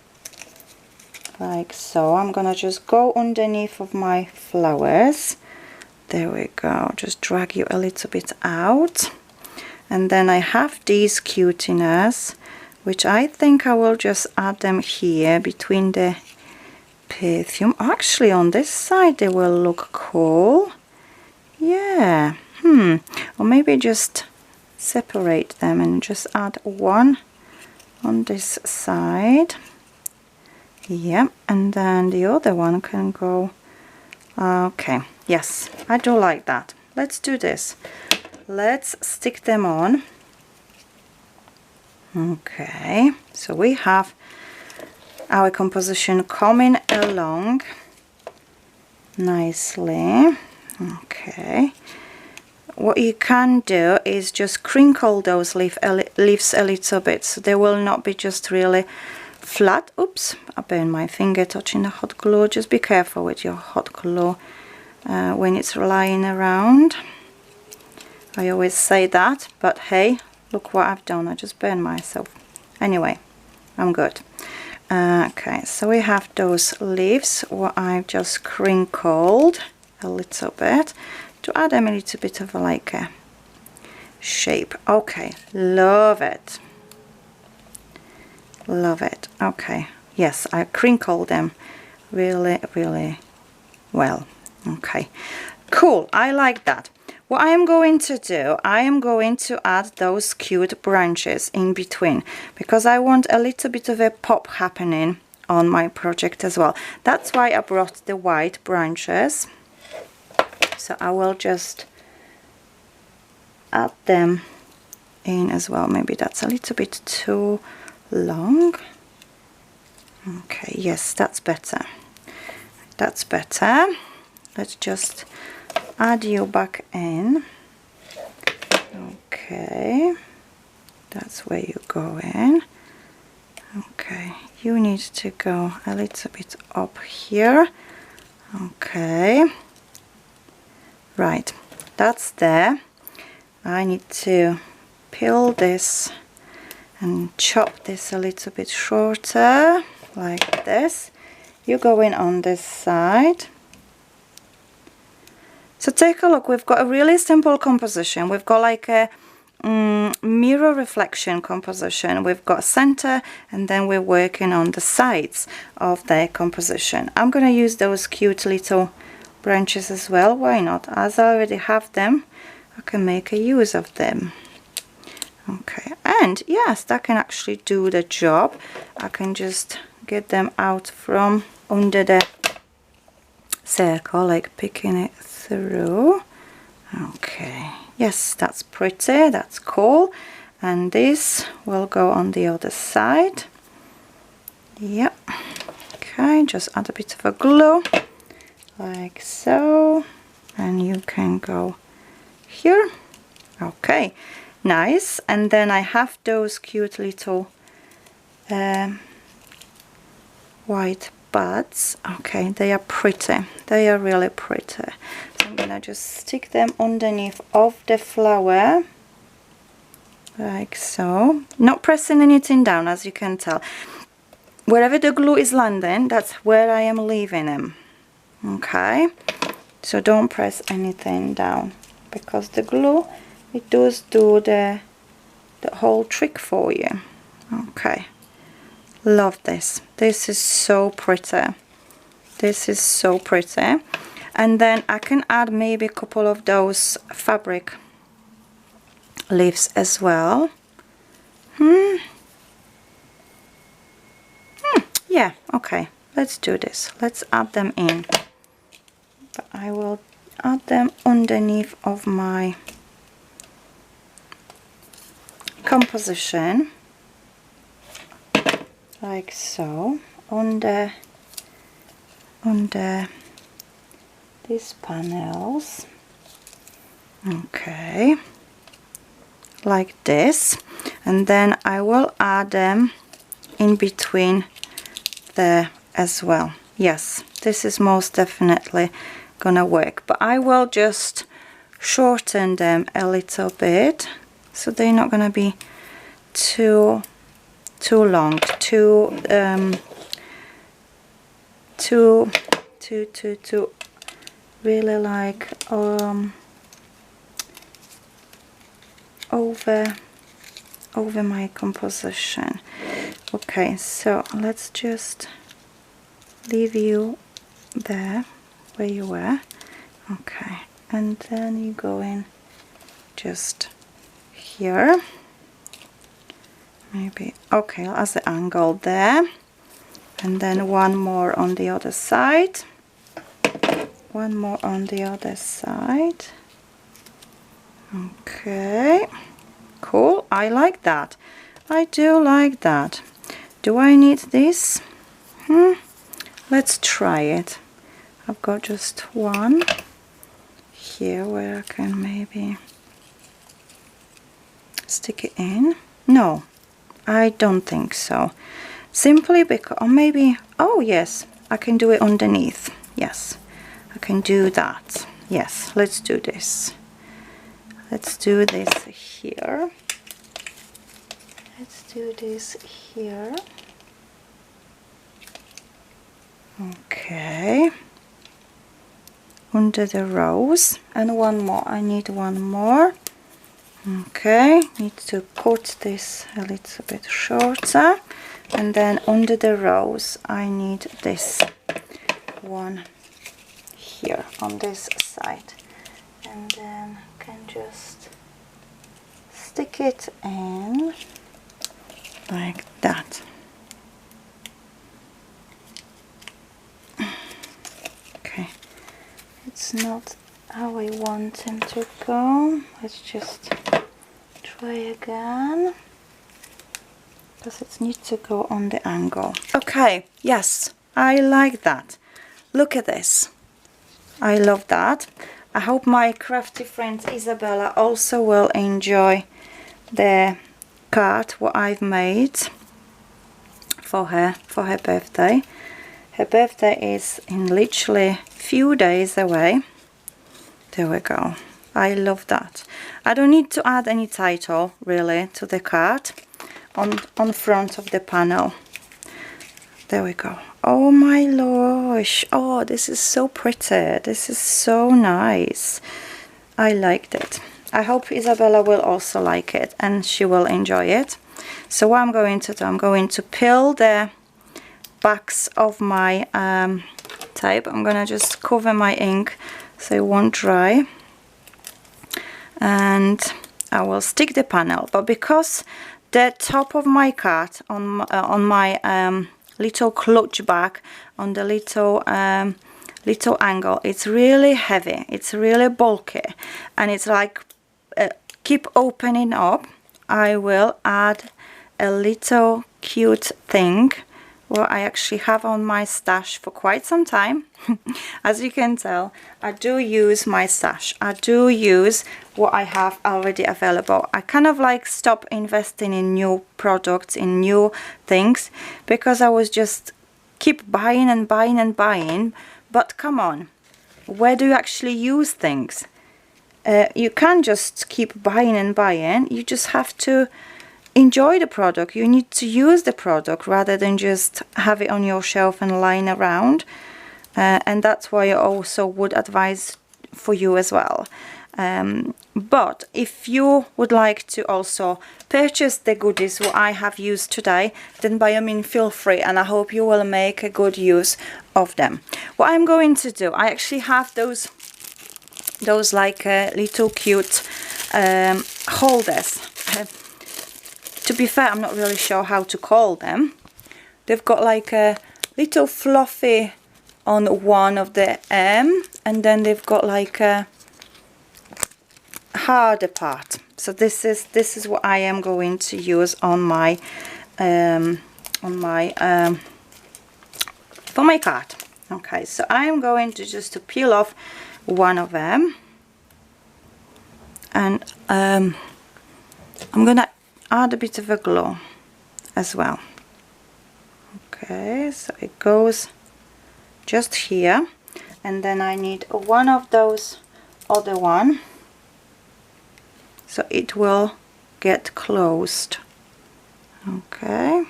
like so. I'm gonna just go underneath of my flowers. There we go. Just drag you a little bit out. And then I have these cuteness, which I think I will just add them here between the perfume. Actually, on this side they will look cool. Yeah. Or maybe just separate them and just add one on this side. Yeah, and then the other one can go. Okay, yes, I do like that. Let's do this. Let's stick them on. Okay, so we have our composition coming along nicely. Okay, what you can do is just crinkle those leaves a little bit, so they will not be just really flat. Oops, I burned my finger touching the hot glue. Just be careful with your hot glue when it's lying around. I always say that, but hey, look what I've done. I just burned myself. Anyway, I'm good. Okay, so we have those leaves what I've just crinkled a little bit to add them a little bit of like a shape. Okay, love it. Love it. Okay, yes, I crinkled them really well. Okay, cool. I like that. What I am going to do, I am going to add those cute branches in between, because I want a little bit of a pop happening on my project as well. That's why I brought the white branches. So I will just add them in as well. Maybe that's a little bit too long. Okay, yes, that's better. That's better. Let's just add you back in. Okay, that's where you go in. Okay, you need to go a little bit up here. Okay, right, that's there. I need to peel this and chop this a little bit shorter, like this. You go in on this side. So take a look, we've got a really simple composition. We've got like a mirror reflection composition. We've got center, and then we're working on the sides of the composition. I'm going to use those cute little branches as well. Why not? As I already have them, I can make a use of them. Okay, and yes, that can actually do the job. I can just get them out from under the circle, like picking it through. Okay, yes, that's pretty, that's cool. And this will go on the other side. Yep. Okay, just add a bit of a glue like so, and you can go here. Okay, nice. And then I have those cute little white buds. Okay, they are pretty, they are really pretty. So I'm gonna just stick them underneath of the flower, like so, not pressing anything down, as you can tell. Wherever the glue is landing, that's where I am leaving them. Okay, so don't press anything down, because the glue, it does do the whole trick for you. Okay, love this. This is so pretty. This is so pretty. And then I can add maybe a couple of those fabric leaves as well. Yeah, okay, let's do this. Let's add them in. But I will add them underneath of my composition, like so, under these panels. Okay, like this. And then I will add them in between there as well. Yes, this is most definitely gonna work, but I will just shorten them a little bit, so they're not gonna be too long, too really like over my composition. Okay, so let's just leave you there where you were. Okay, and then you go in just here, maybe, okay, as the angle there, and then one more on the other side, one more on the other side. Okay, cool. I like that. I do like that. Do I need this? Let's try it. I've got just one here where I can maybe stick it in. No, I don't think so. Simply because, or maybe, oh yes, I can do it underneath. Yes, I can do that. Yes, let's do this. Let's do this here. Let's do this here. Okay. Under the rose. And one more. I need one more. Okay. Need to cut this a little bit shorter. And then under the rose, I need this one here on this side. And then can just stick it in like that. Okay, it's not how I want him to go. Let's just try again, because it needs to go on the angle. Okay, yes, I like that. Look at this. I love that. I hope my crafty friend Isabella also will enjoy the card what I've made for her birthday. Her birthday is in literally few days away. There we go. I love that. I don't need to add any title really to the card on front of the panel. There we go. Oh my gosh. Oh, this is so pretty. This is so nice. I liked it. I hope Isabella will also like it and she will enjoy it. So what I'm going to do, I'm going to peel the backs of my tape. I'm gonna just cover my ink so it won't dry. And I will stick the panel. But because the top of my card on my little clutch back, on the little angle, it's really heavy, it's really bulky, and it's like keep opening up, I will add a little cute thing what I actually have on my stash for quite some time. As you can tell, I do use my stash. I do use what I have already available. I kind of like stop investing in new products, in new things, because I was just keep buying and buying and buying. But come on, where do you actually use things? You can't just keep buying and buying. You just have to enjoy the product. You need to use the product rather than just have it on your shelf and lying around. And that's why I also would advise for you as well. But if you would like to also purchase the goodies what I have used today, then by all means feel free, and I hope you will make a good use of them. What I'm going to do, I actually have those like little cute holders. To be fair, I'm not really sure how to call them. They've got like a little fluffy on one of the M, and then they've got like a harder part. So this is what I am going to use on my for my card. Okay, so I am going to just peel off one of them, and I'm gonna add a bit of a glue as well. Okay, so it goes just here, and then I need one of those other one, so it will get closed. Okay,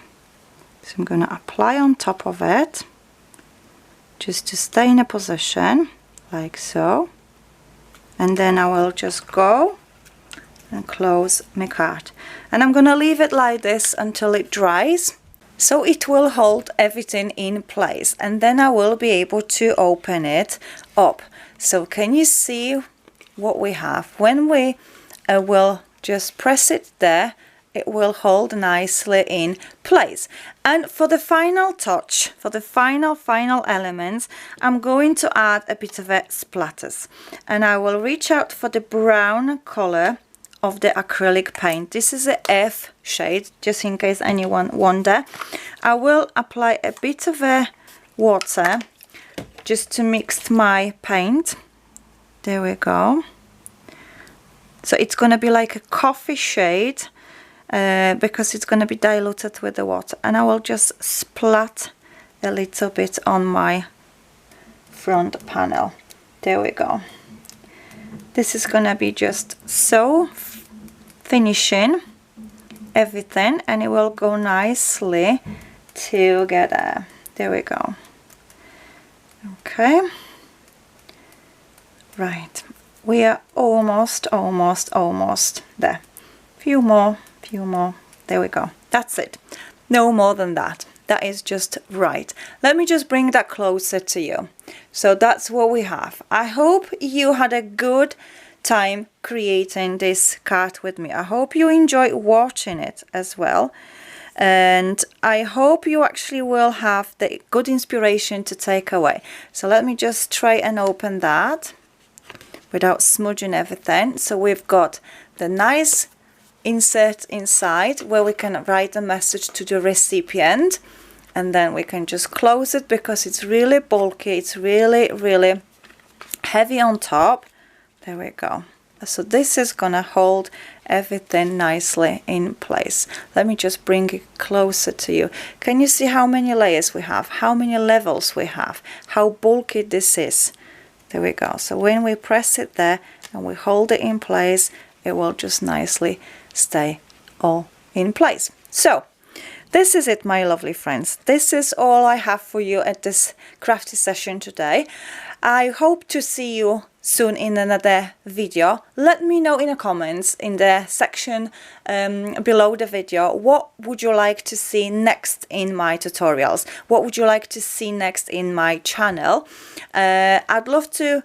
so I'm gonna apply on top of it just to stay in a position like so, and then I will just go and close my card, and I'm gonna leave it like this until it dries, so it will hold everything in place, and then I will be able to open it up. So can you see what we have? When we will just press it there, it will hold nicely in place. And for the final touch, for the final elements, I'm going to add a bit of a splatters, and I will reach out for the brown color of the acrylic paint. This is a F shade, just in case anyone wonder. I will apply a bit of a water just to mix my paint. There we go. So it's going to be like a coffee shade because it's going to be diluted with the water, and I will just splat a little bit on my front panel. There we go. This is going to be just so finishing everything, and it will go nicely together. There we go. Okay, right, we are almost there. Few more, there we go. That's it, no more than that. That is just right. Let me just bring that closer to you. So that's what we have. I hope you had a good time creating this card with me. I hope you enjoyed watching it as well, and I hope you actually will have the good inspiration to take away. So let me just try and open that without smudging everything. So we've got the nice insert inside where we can write a message to the recipient, and then we can just close it because it's really bulky, it's really heavy on top. There we go. So this is gonna hold everything nicely in place. Let me just bring it closer to you. Can you see how many layers we have, how many levels we have, how bulky this is? There we go. So when we press it there and we hold it in place, it will just nicely stay all in place. So this is it, my lovely friends. This is all I have for you at this crafty session today. I hope to see you soon in another video. Let me know in the comments in the section below the video, what would you like to see next in my tutorials? What would you like to see next in my channel? I'd love to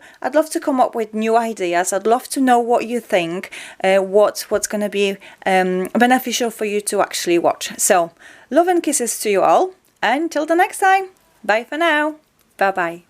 come up with new ideas. I'd love to know what you think, what's going to be beneficial for you to actually watch. So love and kisses to you all, until the next time. Bye for now. Bye bye.